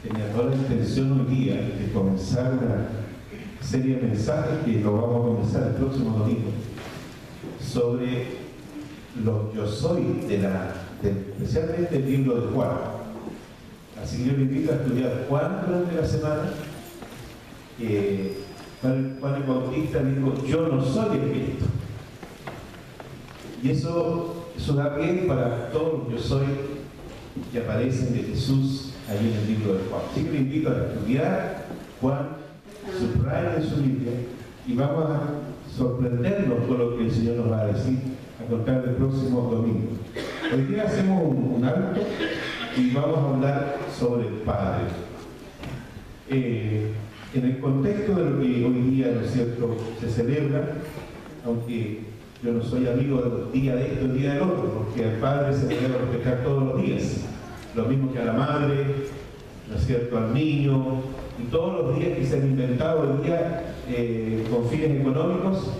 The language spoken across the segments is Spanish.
tenía toda la intención hoy día de comenzar una serie de mensajes que lo vamos a comenzar el próximo domingo sobre lo yo soy especialmente el libro de Juan. Así que yo le invito a estudiar Juan durante la semana. Juan el Bautista dijo: yo no soy el Cristo. Y eso da pie para todos los yo soy que aparecen de Jesús ahí en el libro de Juan. Así que le invito a estudiar Juan, subraya en su Biblia, y vamos a sorprendernos con lo que el Señor nos va a decir a contar el próximo domingo. Hoy día hacemos un alto y vamos a hablar sobre el Padre. En el contexto de lo que hoy día, ¿no es cierto?, se celebra, aunque yo no soy amigo del día de esto, el día del otro, porque al Padre se le debe respetar todos los días, lo mismo que a la madre, ¿no es cierto?, al niño, y todos los días que se han inventado hoy día con fines económicos.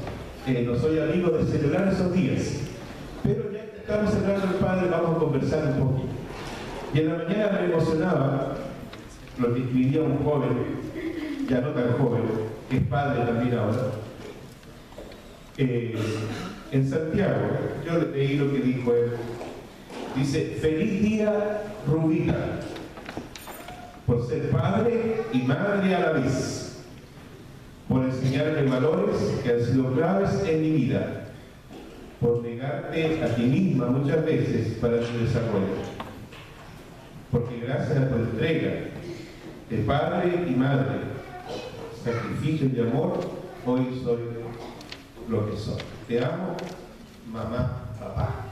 No soy amigo de celebrar esos días, pero ya que estamos celebrando al Padre, vamos a conversar un poquito. Y en la mañana me emocionaba lo que escribía un joven, ya no tan joven, que es padre también ahora, en Santiago. Yo leí lo que dijo él. Dice: feliz día, Rubita, por ser padre y madre a la vez, por enseñarme valores que han sido claves en mi vida, por negarte a ti misma muchas veces para tu desarrollo, porque gracias a tu entrega de padre y madre, sacrificio y amor, hoy soy lo que soy. Te amo, mamá, papá.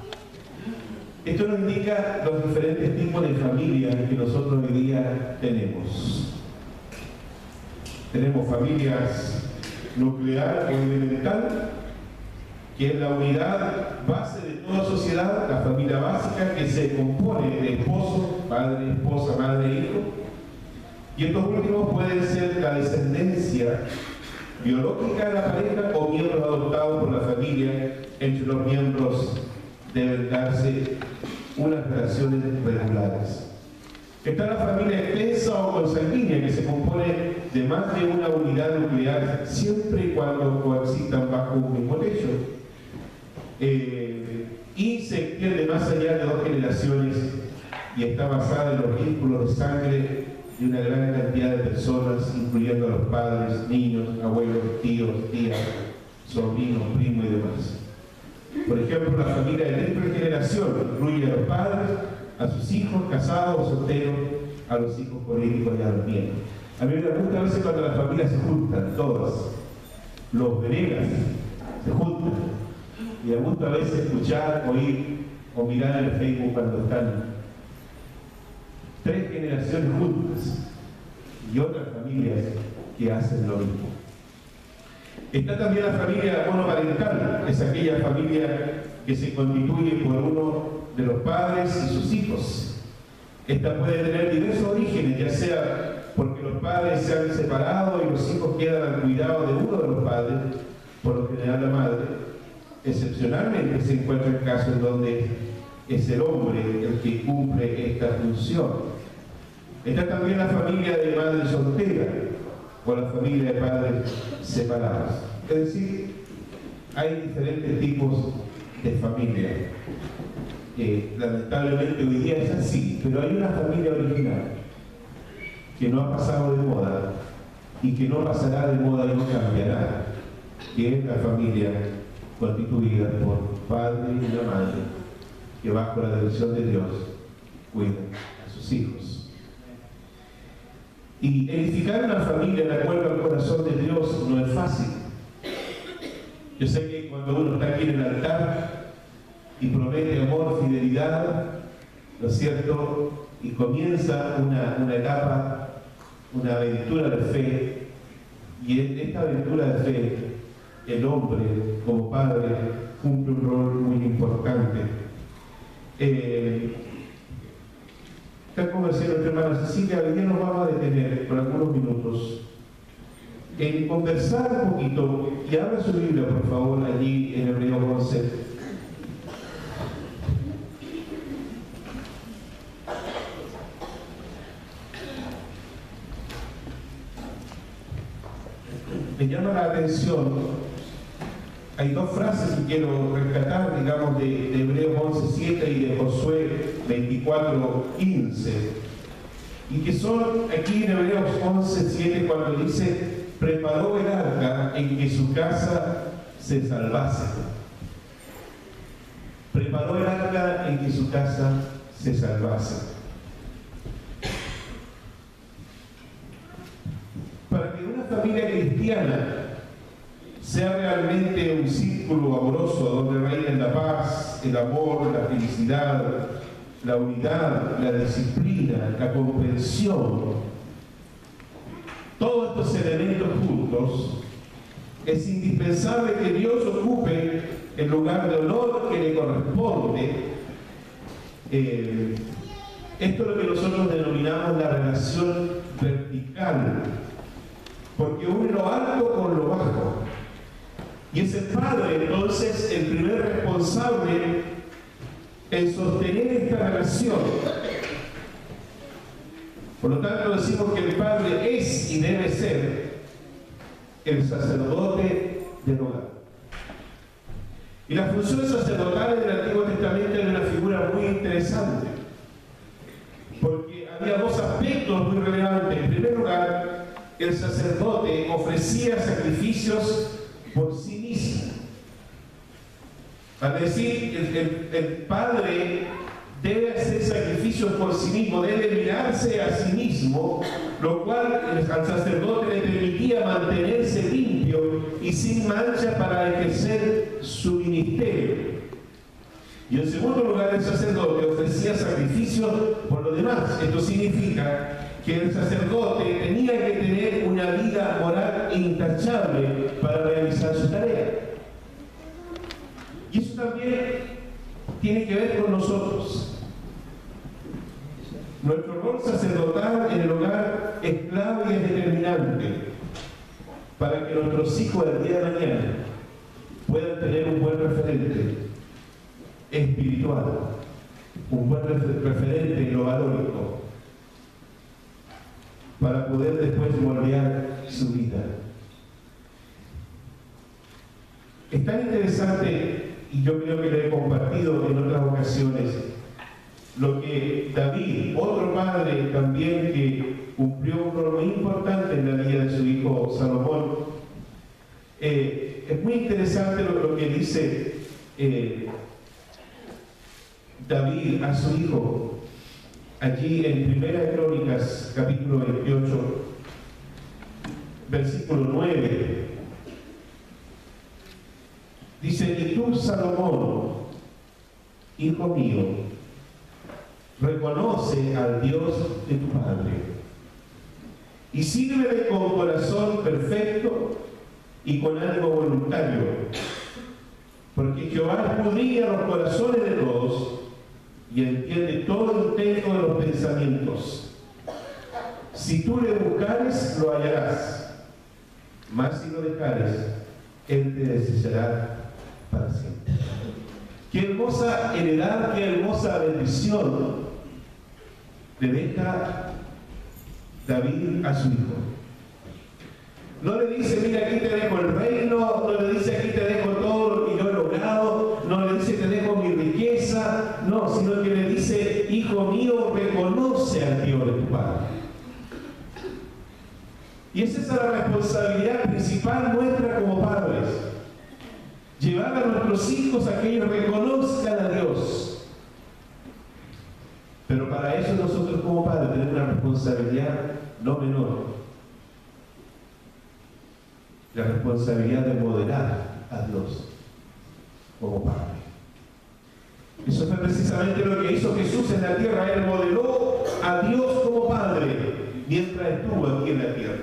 Esto nos indica los diferentes tipos de familias que nosotros hoy día tenemos. Tenemos familias nuclear o elemental, que es la unidad base de toda sociedad, la familia básica, que se compone de esposo, padre, esposa, madre, hijo. Y estos últimos pueden ser la descendencia biológica de la pareja o miembros adoptados por la familia. Entre los miembros deben darse unas relaciones regulares. Está la familia extensa o consanguínea, que se compone de más de una unidad nuclear, siempre y cuando coexistan bajo un mismo techo. Y se extiende más allá de 2 generaciones y está basada en los vínculos de sangre de una gran cantidad de personas, incluyendo a los padres, niños, abuelos, tíos, tías, sobrinos, primos y demás. Por ejemplo, la familia de triple generación incluye a los padres, a sus hijos casados o solteros, a los hijos políticos y a los nietos. A mí me gusta a veces cuando las familias se juntan, todas, los venegas se juntan, y me gusta a veces escuchar, oír o mirar en el Facebook cuando están 3 generaciones juntas y otras familias que hacen lo mismo. Está también la familia monoparental, es aquella familia que se constituye por uno de los padres y sus hijos. Esta puede tener diversos orígenes, ya sea porque los padres se han separado y los hijos quedan al cuidado de uno de los padres, por lo general la madre. Excepcionalmente se encuentran casos en donde es el hombre el que cumple esta función. Está también la familia de madre soltera o la familia de padres separados. Es decir, hay diferentes tipos de familia. Lamentablemente hoy día es así, pero hay una familia original que no ha pasado de moda y que no pasará de moda y no cambiará, que es la familia constituida por padre y una madre que bajo la dirección de Dios cuidan a sus hijos. Y edificar una familia de acuerdo al corazón de Dios no es fácil. Yo sé que cuando uno está aquí en el altar y promete amor, fidelidad, ¿no es cierto?, y comienza una etapa, una aventura de fe, y en esta aventura de fe el hombre como padre cumple un rol muy importante. Tal como decía nuestra hermana Cecilia, hoy día nos vamos a detener por algunos minutos en conversar un poquito, y abra su Biblia por favor allí en Hebreos 11. me llama la atención, hay dos frases que quiero rescatar, digamos, de Hebreos 11:7 y de Josué 24:15, y que son aquí en Hebreos 11:7 cuando dice: preparó el arca en que su casa se salvase. Preparó el arca en que su casa se salvase. Para que una familia cristiana sea realmente un círculo amoroso donde reinen la paz, el amor, la felicidad, la unidad, la disciplina, la comprensión, todos estos elementos juntos, es indispensable que Dios ocupe el lugar de honor que le corresponde. Esto es lo que nosotros denominamos la relación vertical, porque une lo alto con lo bajo. Y es el padre, entonces, el primer responsable en sostener esta relación. Por lo tanto, decimos que el padre es y debe ser el sacerdote del hogar. Y la función sacerdotal en el Antiguo Testamento era una figura muy interesante, porque había dos aspectos muy relevantes. En primer lugar, el sacerdote ofrecía sacrificios por sí mismo. Al decir, el padre debe hacer sacrificios por sí mismo, debe mirarse a sí mismo, lo cual al sacerdote le permitía mantenerse limpio y sin mancha para ejercer su ministerio. Y en segundo lugar, el sacerdote ofrecía sacrificios por los demás. Esto significa que el sacerdote tenía que tener una vida moral intachable para realizar su tarea. Y eso también tiene que ver con nosotros. Nuestro rol sacerdotal en el hogar es clave y es determinante para que nuestros hijos del día de mañana puedan tener un buen referente espiritual, un buen referente en lo valórico, para poder después moldear su vida. Es tan interesante, y yo creo que lo he compartido en otras ocasiones, lo que David, otro padre también que cumplió un rol muy importante en la vida de su hijo Salomón, es muy interesante lo que dice David a su hijo allí en 1 Crónicas capítulo 28 versículo 9. Dice: y tú, Salomón, hijo mío, reconoce al Dios de tu padre y sírvele con corazón perfecto y con ánimo voluntario, porque Jehová escudriña los corazones de todos y entiende todo el intento de los pensamientos. Si tú le buscares, lo hallarás, mas si lo dejares, él te desechará para siempre. Qué hermosa heredad, qué hermosa bendición le deja David a su hijo. No le dice: mira, aquí te dejo el reino, no le dice: aquí te dejo todo lo que yo he logrado, no le dice: te dejo mi riqueza, no, sino que le dice: hijo mío, reconoce al Dios de tu padre. Y esa es la responsabilidad principal nuestra como padres: llevar a nuestros hijos a que ellos reconozcan a Dios. Pero para eso nosotros como padres tenemos una responsabilidad no menor: la responsabilidad de modelar a Dios como padre. Eso fue precisamente lo que hizo Jesús en la tierra. Él modeló a Dios como padre mientras estuvo aquí en la tierra.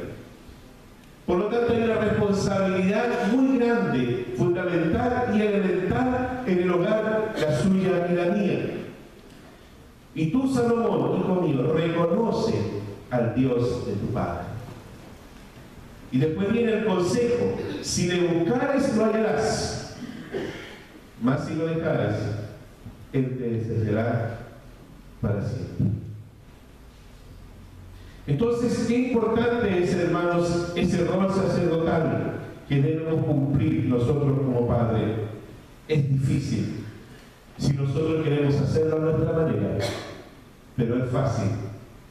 Por lo tanto, hay una responsabilidad muy grande, fundamental y elemental en el hogar, la suya y la mía. Y tú, Salomón, hijo mío, reconoce al Dios de tu padre. Y después viene el consejo: si le buscares, lo hallarás, mas si lo dejares, él te desechará para siempre. Entonces, qué importante es, hermanos, ese rol sacerdotal. que debemos cumplir nosotros como padres es difícil si nosotros queremos hacerlo a nuestra manera, pero es fácil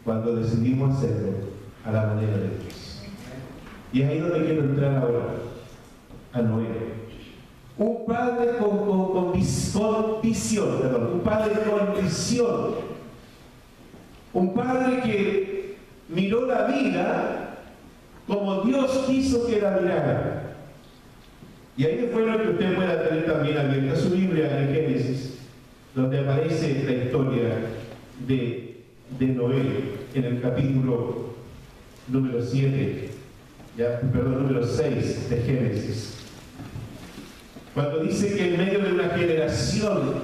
cuando decidimos hacerlo a la manera de Dios. Y es ahí donde quiero entrar ahora, a Noé. Un padre con visión, un padre con visión, un padre que miró la vida como Dios quiso que la mirara. Y ahí es bueno que usted pueda tener también abierta su Biblia en Génesis, donde aparece la historia de Noé en el capítulo número 7, número 6 de Génesis. Cuando dice que en medio de una generación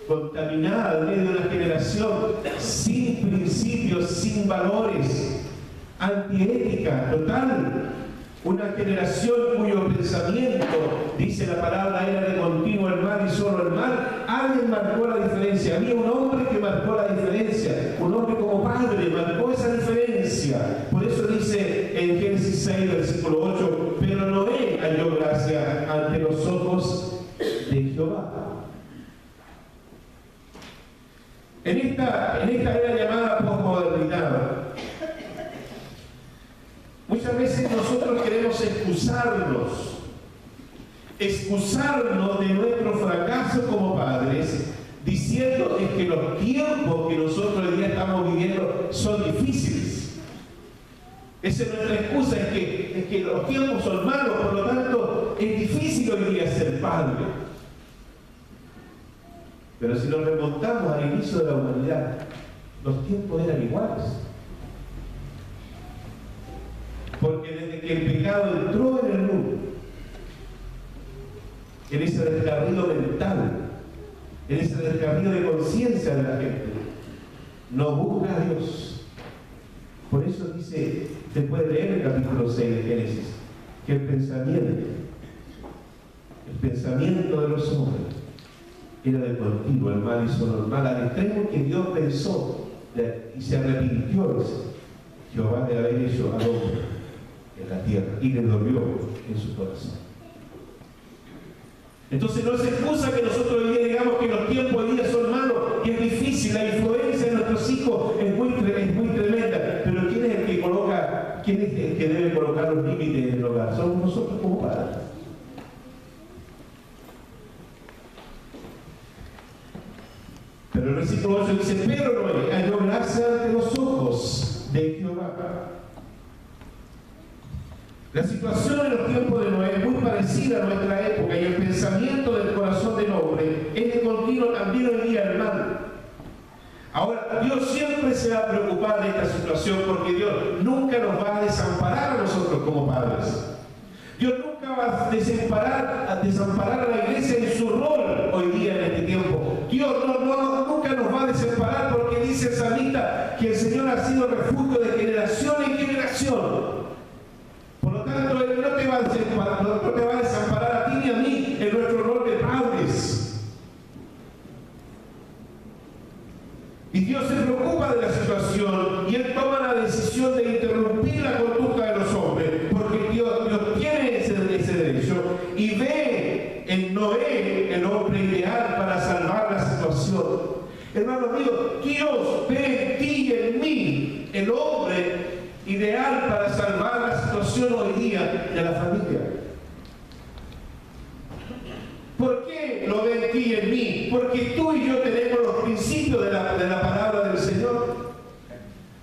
contaminada, en medio de una generación sin principios, sin valores, antiética, total, una generación cuyo pensamiento, dice la palabra, era de continuo el mal y solo el mal, alguien marcó la diferencia. Había un hombre que marcó la diferencia, un hombre como padre marcó esa diferencia. Por eso dice en Génesis 6, versículo 8, pero Noé halló gracia ante los ojos de Jehová. En esta era llamada posmodernidad, muchas veces nosotros queremos excusarnos de nuestro fracaso como padres, diciendo que los tiempos que nosotros hoy día estamos viviendo son difíciles. Esa es nuestra excusa, es que los tiempos son malos, por lo tanto es difícil hoy día ser padre. Pero si nos remontamos al inicio de la humanidad, los tiempos eran iguales. Porque desde que el pecado entró en el mundo, en ese descarrío mental, en ese descarrío de conciencia de la gente, no busca a Dios. Por eso dice, se puede leer el capítulo 6 de Génesis, que el pensamiento de los hombres era de continuo, el mal y solo el mal, al extremo que Dios pensó y se arrepintió Jehová de haber hecho al hombre en la tierra y le dolió en su corazón. Entonces no es excusa que nosotros hoy día digamos que los tiempos hoy día son malos y es difícil, la influencia de nuestros hijos es muy tremenda, pero ¿quién es el que debe colocar los límites en el hogar? Somos nosotros como padres. Pero el versículo 8 dice, pero Noé halló gracia ante los ojos de Jehová. La situación en los tiempos de Noé es muy parecida a nuestra época y el pensamiento del corazón del hombre es de continuo también hoy día el mal. Ahora, Dios siempre se va a preocupar de esta situación porque Dios nunca nos va a desamparar a nosotros como padres. Dios nunca va a desamparar a la iglesia en su rol hoy día en este tiempo. Dios nunca nos va a desamparar porque dice el salmista que el Señor ha sido refugio de generación en generación. Por lo tanto, Él no te va a desamparar a ti ni a mí en nuestro rol de padres. Y Dios se preocupa de la situación y Él toma la decisión de interrumpir la conducta de los hombres, porque Dios tiene ese derecho y ve en Noé el hombre ideal para salvar la situación. Hermano mío, Dios ve en ti y en mí el hombre ideal para salvar la situación hoy día de la familia. ¿Por qué lo ve en ti y en mí? Porque tú y yo tenemos los principios de la palabra del Señor.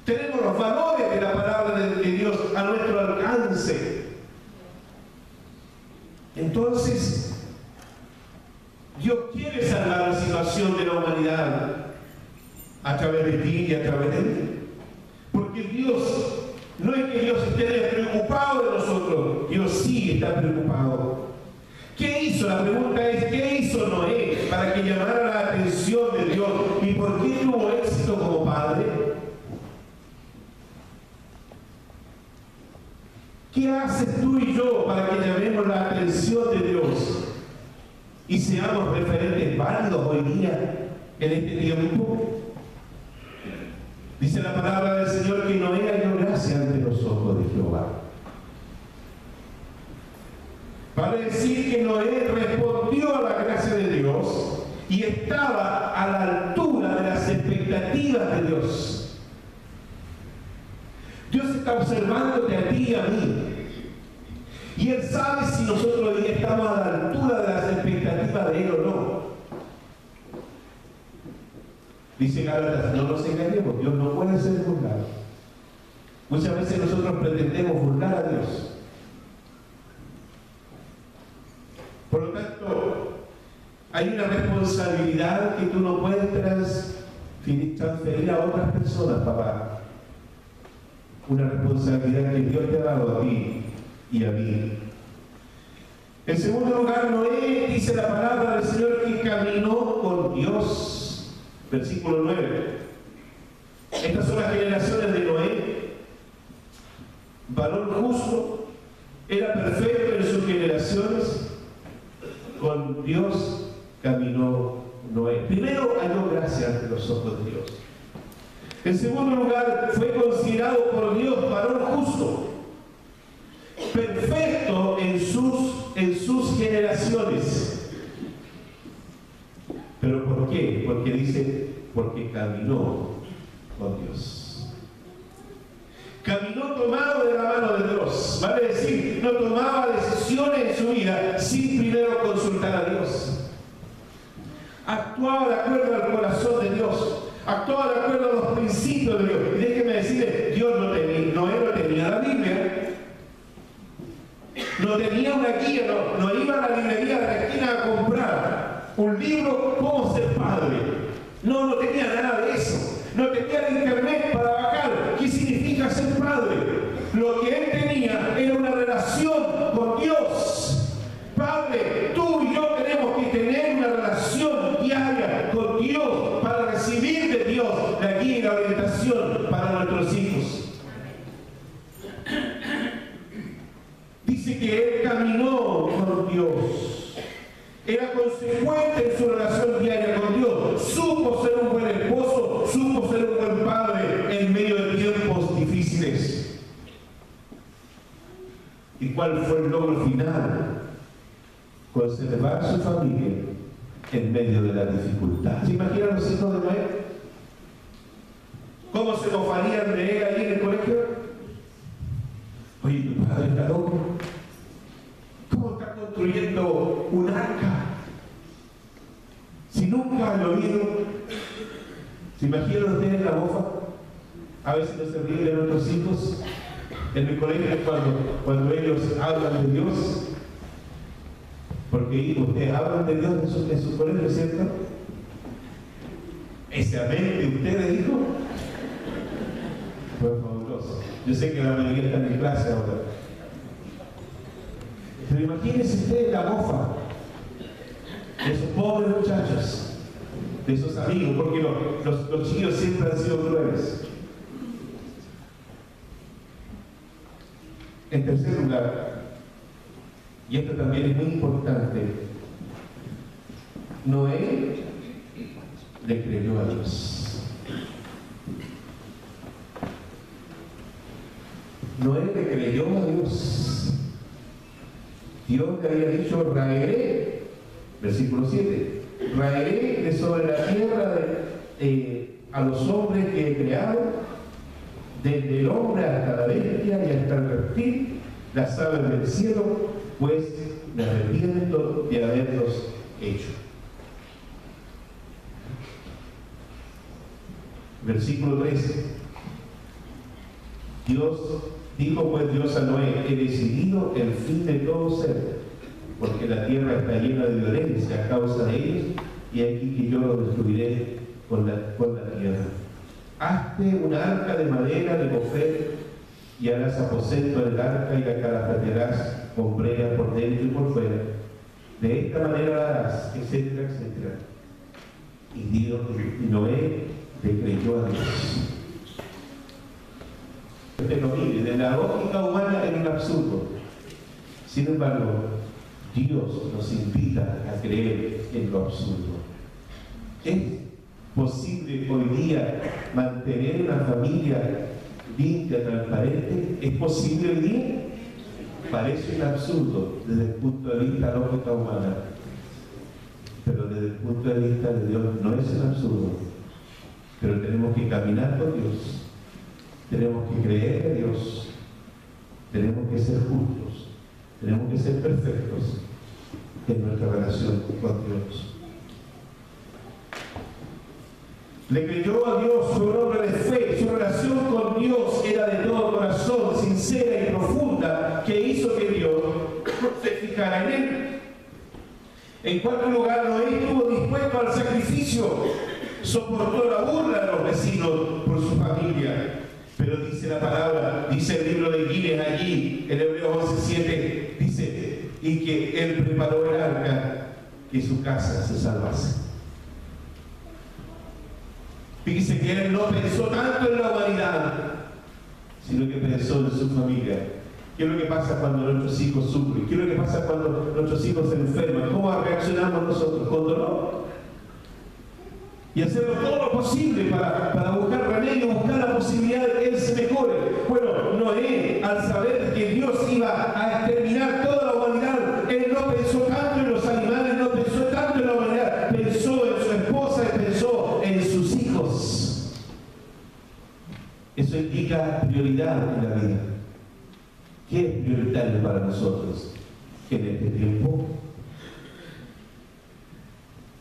Tenemos los valores de la palabra de Dios a nuestro alcance. Entonces, Dios quiere salvar la situación de la humanidad a través de ti y a través de mí. Porque Dios, no es que Dios esté despreocupado de nosotros, Dios sí está preocupado. ¿Qué hizo? La pregunta es, ¿qué hizo Noé para que llamara la atención de Dios? ¿Y por qué tuvo éxito como padre? ¿Qué haces tú y yo para que llamemos la atención de Dios y seamos referentes válidos hoy día en este tiempo? Dice la palabra del Señor que Noé halló gracia ante los ojos de Jehová. Vale decir que Noé respondió a la gracia de Dios y estaba a la altura de las expectativas de Dios. Dios está observándote a ti y a mí. Y Él sabe si nosotros hoy estamos a la altura de las expectativas de Él o no. Dice Gálatas, no nos engañemos, Dios no puede ser burlado. Muchas veces nosotros pretendemos burlar a Dios. Por lo tanto, hay una responsabilidad que tú no puedes transferir a otras personas, papá. Una responsabilidad que Dios te ha dado a ti y a mí. En segundo lugar, Noé, dice la palabra del Señor, que caminó con Dios. Versículo 9. Estas son las generaciones de Noé. Varón justo, era perfecto en sus generaciones. Con Dios caminó Noé. Primero, halló gracia ante los ojos de Dios. En segundo lugar, fue considerado por Dios varón justo, perfecto en sus generaciones. ¿Pero por qué? Porque dice, porque caminó con Dios. Caminó tomado de la mano de Dios. Vale decir, no tomaba decisiones en su vida sin primero consultar a Dios. Actuaba de acuerdo al corazón de Dios. Actuaba de acuerdo a los principios de Dios. Y déjeme decirle, Noé no tenía la Biblia. No tenía una guía, no iba a la librería de la esquina a comprar un libro, cómo ser padre. No tenía nada de eso. No tenía el internet para bajar. ¿Qué significa ser padre? Lo que él tenía era una relación con Dios. Padre, tú y yo tenemos que tener una relación diaria con Dios para recibir de Dios la guía y la orientación para nuestros hijos. Dice que él caminó con Dios. Era consecuente en su relación diaria con Dios. Supo ser un buen esposo, supo ser un buen padre en medio de tiempos difíciles. ¿Y cuál fue el logro final? Conservar su familia en medio de la dificultad. ¿Se imaginan los hijos de Noé? ¿Cómo se mofarían de él ahí en el colegio? Oye, tu padre está loco. ¿Cómo está construyendo un arca? Si nunca han oído. ¿Se imaginan ustedes la mofa? A veces no se ríen de nuestros hijos. En mi colegio cuando ellos hablan de Dios. Porque ustedes hablan de Dios en su colegio, ¿cierto? Ese amén de ustedes, hijo, fue fabuloso. Yo sé que la mayoría está en mi clase ahora. Pero imagínense ustedes la mofa de esos pobres muchachos, de esos amigos, porque los chicos siempre han sido crueles. En tercer lugar, y esto también es muy importante, Noé le creyó a Dios. Noé le creyó a Dios. Dios le había dicho, raeré, versículo 7, raeré de sobre la tierra a los hombres que he creado, desde el hombre hasta la bestia y hasta el reptil, las aves del cielo, pues me arrepiento de haberlos hecho. Versículo 13. Dijo pues Dios a Noé, he decidido el fin de todo ser, porque la tierra está llena de violencia a causa de ellos, y aquí que yo lo destruiré con la tierra. Hazte una arca de madera de gofret, y harás aposento en el arca y la calafatearás con brea por dentro y por fuera. De esta manera la harás, etcétera, etcétera. Y Noé le creyó a Dios. Usted lo mire, de la lógica humana es un absurdo. Sin embargo, Dios nos invita a creer en lo absurdo. ¿Es posible hoy día mantener una familia limpia, transparente? ¿Es posible hoy día? Parece un absurdo desde el punto de vista lógica humana, pero desde el punto de vista de Dios no es un absurdo. Pero tenemos que caminar con Dios, tenemos que creer en Dios, tenemos que ser justos, tenemos que ser perfectos en nuestra relación con Dios. Le creyó a Dios, fue un hombre de fe, su relación con Dios era de todo corazón, sincera y profunda, que hizo que Dios se fijara en él. En cuarto lugar, Noé estuvo dispuesto al sacrificio, soportó la burla de los vecinos por su familia. Pero dice la palabra, dice el libro de Guinness allí, en Hebreos 11:7, dice, y que él preparó el arca, que su casa se salvase. Fíjese que él no pensó tanto en la humanidad, sino que pensó en su familia. ¿Qué es lo que pasa cuando nuestros hijos sufren? ¿Qué es lo que pasa cuando nuestros hijos se enferman? ¿Cómo reaccionamos nosotros? ¿Con dolor? Y hacerlo todo lo posible para buscar remedio, buscar la posibilidad de que él se mejore. Bueno, Noé, al saber que Dios iba a exterminar toda la humanidad, él no pensó tanto en los animales, no pensó tanto en la humanidad, pensó en su esposa y pensó en sus hijos. Eso indica prioridad en la vida. ¿Qué es prioritario para nosotros en este tiempo?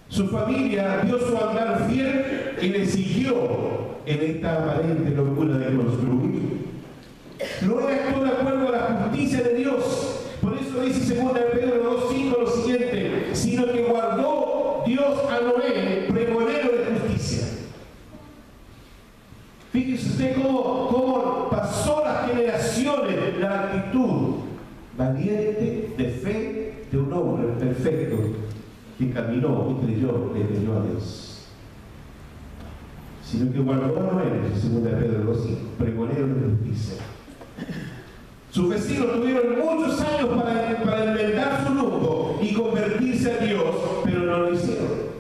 Su familia vio su andar fiel y le siguió en esta aparente locura de construir. Noé actuó de acuerdo a la justicia de Dios. Por eso dice 2 Pedro 2:5 lo siguiente: sino que guardó Dios a Noé, pregonero de justicia. Fíjese usted cómo pasó las generaciones la actitud valiente de fe de un hombre perfecto que caminó y creyó a Dios. Sino que guardó a Noé, 2 Pedro 2:5, pregonero de justicia. Sus vecinos tuvieron muchos años para enmendar su rumbo y convertirse a Dios, pero no lo hicieron.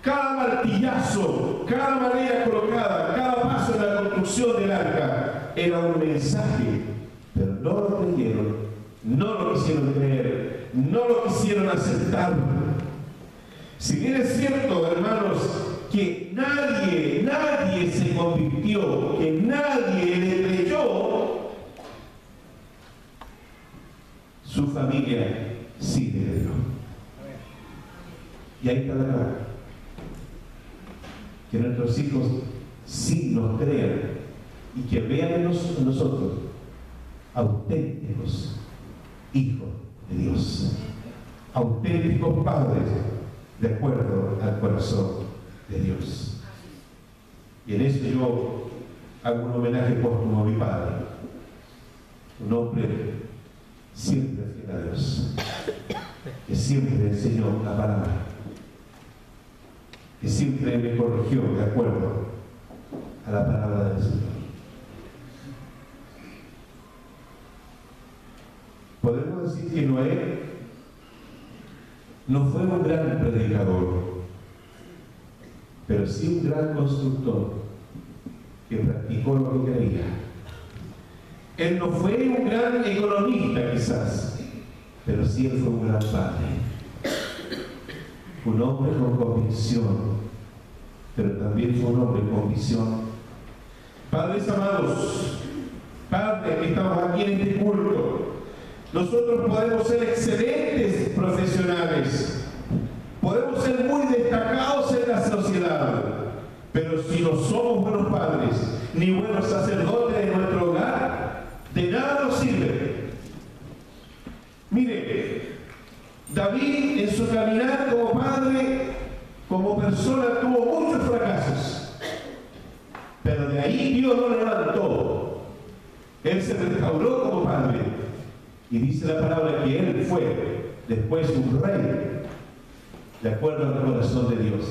Cada martillazo, cada madera colocada, cada paso en la construcción del arca era un mensaje, pero no lo creyeron, no lo quisieron creer, no lo quisieron aceptar. Si bien es cierto, hermanos, que nadie se convirtió, que nadie le creyó, su familia sí le creyó. Y ahí está la clave. Que nuestros hijos sí nos crean y que vean en nosotros auténticos hijos de Dios, auténticos padres de acuerdo al corazón de Dios. Y en eso yo hago un homenaje póstumo a mi padre, un hombre siempre fiel a Dios, que siempre enseñó la palabra, que siempre me corrigió de acuerdo a la palabra del Señor. Podemos decir que Noé no fue un gran predicador, pero sí un gran constructor que practicó lo que creía. Él no fue un gran economista quizás, pero sí él fue un gran padre. Un hombre con convicción, pero también fue un hombre con visión. Padres amados, padres que estamos aquí en este culto, nosotros podemos ser excelentes profesionales, podemos ser muy destacados en la sociedad, pero si no somos buenos padres, ni buenos sacerdotes en nuestro hogar, de nada nos sirve. Mire, David en su caminar como padre, como persona, tuvo muchos fracasos, pero de ahí Dios lo levantó. Él se restauró como padre y dice la palabra que él fue después un rey de acuerdo al corazón de Dios.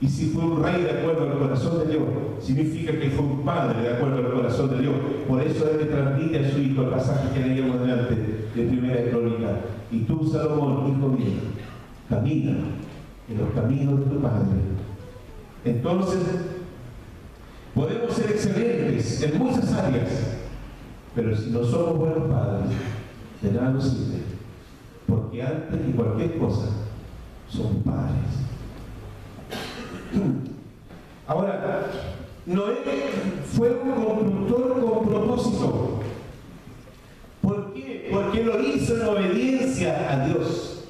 Y si fue un rey de acuerdo al corazón de Dios, significa que fue un padre de acuerdo al corazón de Dios. Por eso él le transmite a su hijo el pasaje que leíamos delante de Primera Crónica: y tú, Salomón, hijo mío, camina en los caminos de tu padre. Entonces, podemos ser excelentes en muchas áreas, pero si no somos buenos padres, de nada nos sirve, porque antes que cualquier cosa somos padres. Ahora, Noé fue un constructor con propósito. ¿Por qué? Porque lo hizo en obediencia a Dios.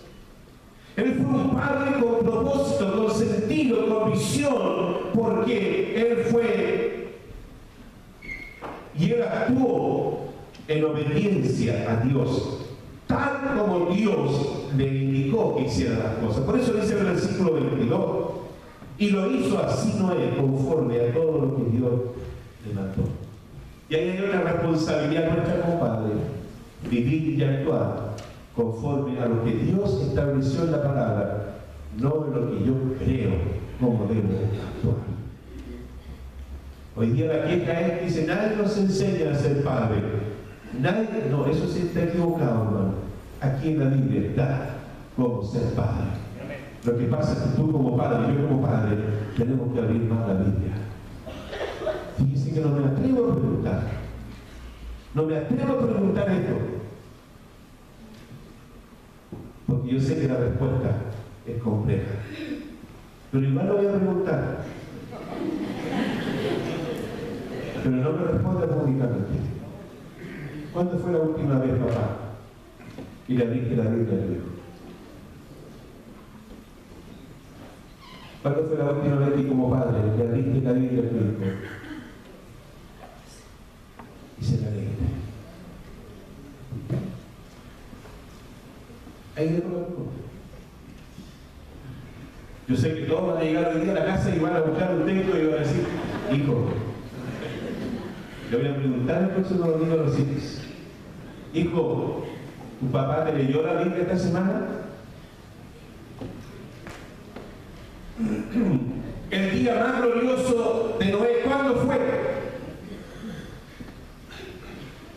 Él fue un padre con propósito, con sentido, con visión, porque él fue y él actuó en obediencia a Dios, tal como Dios le indicó que hiciera las cosas. Por eso dice el versículo 22, y lo hizo así Noé, conforme a todo lo que Dios le mandó. Y ahí hay una responsabilidad nuestra como padre, vivir y actuar conforme a lo que Dios estableció en la palabra, no en lo que yo creo cómo debo actuar. Hoy día la queja es que dice, nadie nos enseña a ser padre. Nadie, no, eso sí está equivocado, hermano. Aquí en la Biblia está cómo ser padre. Lo que pasa es que tú como padre y yo como padre tenemos que abrir más la Biblia. Fíjese que no me atrevo a preguntar. No me atrevo a preguntar esto. Porque yo sé que la respuesta es compleja. Pero igual lo voy a preguntar. Pero no me responda públicamente. ¿Cuándo fue la última vez, papá, que le abriste la Biblia a tu hijo? ¿Cuándo fue la última vez que como padre le abriste la Biblia a tu hijo? Y se la leíste. Ahí de todo el mundo. Yo sé que todos van a llegar hoy día a la casa y van a buscar un texto y van a decir, hijo, le voy a preguntar el próximo domingo a los hijos. Hijo, ¿tu papá te leyó la Biblia esta semana? El día más glorioso de Noé, ¿cuándo fue?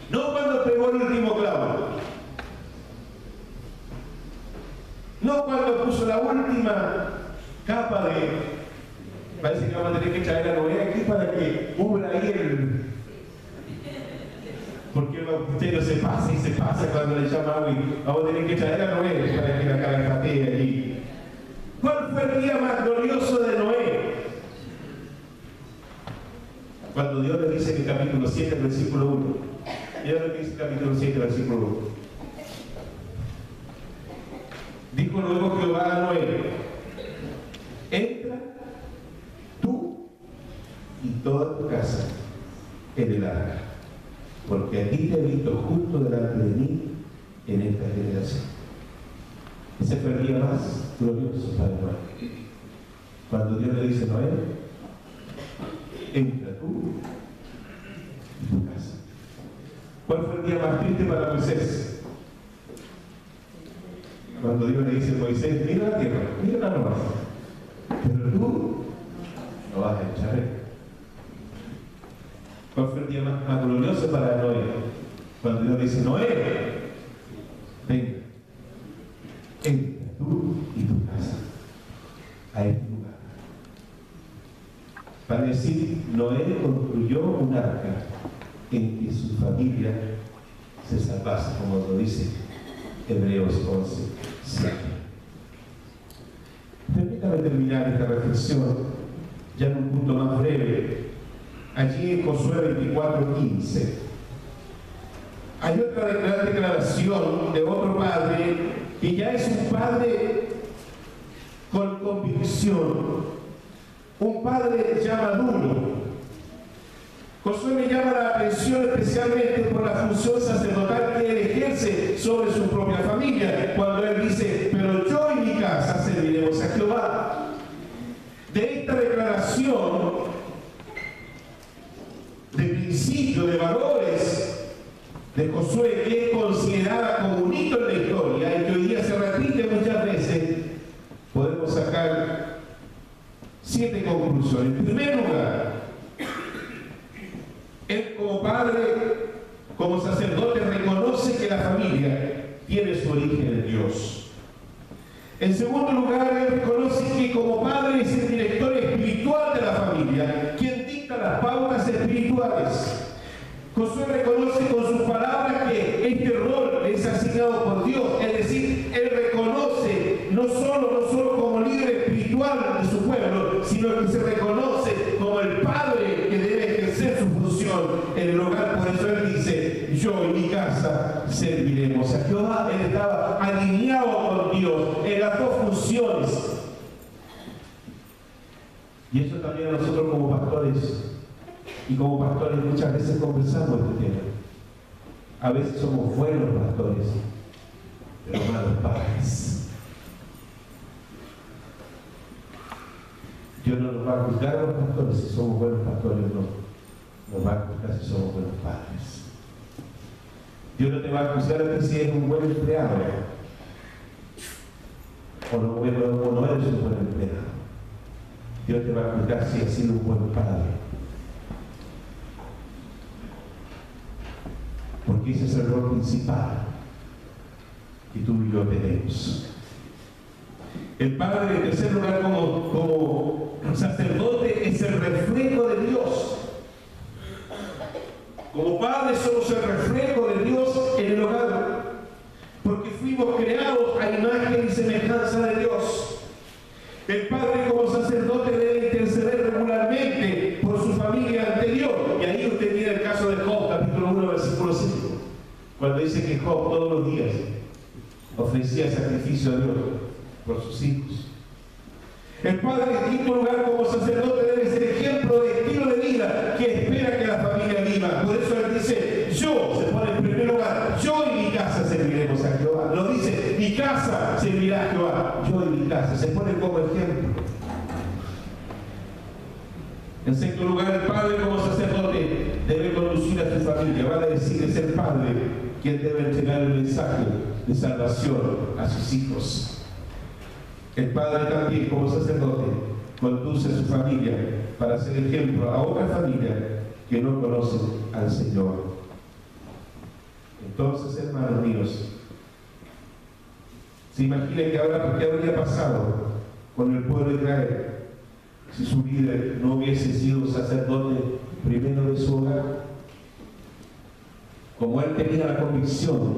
No cuando pegó el último clavo. No cuando puso la última capa de... Parece que vamos a tener que traer a Noé aquí para que cubra ahí el... Porque el bautisterio se pasa y se pasa cuando le llama agua y vamos a tener que traer a Noé para que la calafatee allí. ¿Cuál fue el día más glorioso de Noé? Cuando Dios le dice en el capítulo 7, versículo 1. Mira lo que dice el capítulo 7, versículo 1. Dijo luego Jehová a Noé, entra tú y toda tu casa en el arca, porque aquí te he visto justo delante de mí en esta generación. Ese fue el día más glorioso para Noé. Cuando Dios le dice, Noé, entra tú y tu casa. ¿Cuál fue el día más triste para Moisés? Cuando Dios le dice a Moisés, mira la tierra, mira nomás, pero tú no vas a echar. ¿Cuál fue el día más glorioso para Noé? Cuando Dios le dice, Noé, venga, entra tú y tu casa a este lugar. Para decir, Noé construyó un arca en que su familia se salvase, como lo dice Hebreos 11:7. Permítame terminar esta reflexión ya en un punto más breve. Allí en Josué 24:15 hay otra gran declaración de otro padre que ya es un padre con convicción, un padre ya maduro. Josué me llama la atención especialmente por la función sacerdotal que él ejerce sobre su propia familia, cuando él dice, pero yo y mi casa serviremos a Jehová. De esta declaración de principio, de valores de Josué, que es considerada como un hito en la historia y que hoy día se repite muchas veces, podemos sacar 7 conclusiones. En primer lugar, él como padre, como sacerdote, reconoce que la familia tiene su origen en Dios. En segundo lugar, él reconoce que como padre es el director espiritual de la familia, quien dicta las pautas espirituales. Josué reconoce con sus palabras que este rol es así asignado por Dios. Es decir, él reconoce no solo como líder espiritual de su pueblo, sino que se reconoce como el padre que debe ejercer su función en el hogar. Por eso él dice: yo y mi casa serviremos a Jehová. Él estaba alineado con Dios en las dos funciones. Y eso también a nosotros como pastores, y como pastores muchas veces conversamos este tema. A veces somos buenos pastores, pero malos padres. Dios no nos va a juzgar a los pastores si somos buenos pastores, no. Nos va a juzgar si somos buenos padres. Dios no te va a juzgar a ti si eres un buen empleado o no eres un buen empleado. Dios te va a juzgar si has sido un buen padre. Porque ese es el rol principal que tú y yo tenemos. El padre, en tercer lugar, como sacerdote, es el reflejo de Dios. Como padres somos el reflejo de Dios en el hogar, porque fuimos creados a imagen y semejanza de Dios. El padre como sacerdote debe interceder regularmente por su familia ante Dios. Y ahí usted tiene el caso de Job, capítulo 1, versículo 5, cuando dice que Job todos los días ofrecía sacrificio a Dios por sus hijos. El padre, en quinto lugar, como sacerdote debe ser ejemplo de estilo de vida que espera que la familia viva. Por eso él dice: yo, se pone en primer lugar, yo y mi casa serviremos a Jehová. Lo dice: mi casa servirá a Jehová, yo y mi casa. Se pone como ejemplo. En sexto lugar, el padre como sacerdote debe conducir a su familia. Vale decir, es el padre quien debe entregar el mensaje de salvación a sus hijos. El padre también, como sacerdote, conduce a su familia para ser ejemplo a otra familia que no conoce al Señor. Entonces, hermanos míos, se imagina que ahora, ¿qué habría pasado con el pueblo de Israel si su líder no hubiese sido sacerdote primero de su hogar? Como él tenía la convicción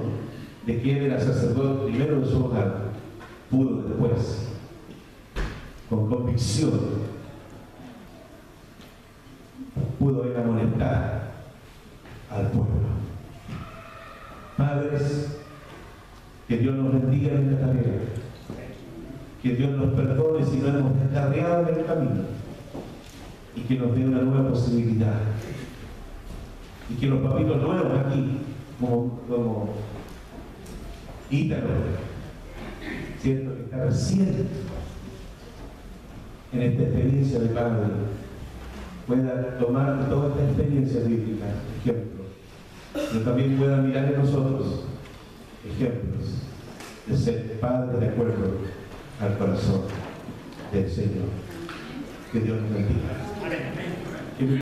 de que él era sacerdote primero de su hogar, pudo después, con convicción, pudo ir a amonestar al pueblo. Padres, que Dios nos bendiga en esta tarea, que Dios nos perdone si no hemos descarriado en el camino, y que nos dé una nueva posibilidad, y que los papitos nuevos aquí, como Ítalo, ¿cierto?, que está recién en esta experiencia de padre, pueda tomar toda esta experiencia bíblica, ejemplos, pero también pueda mirar en nosotros ejemplos de ser padre de acuerdo al corazón del Señor. Que Dios nos bendiga.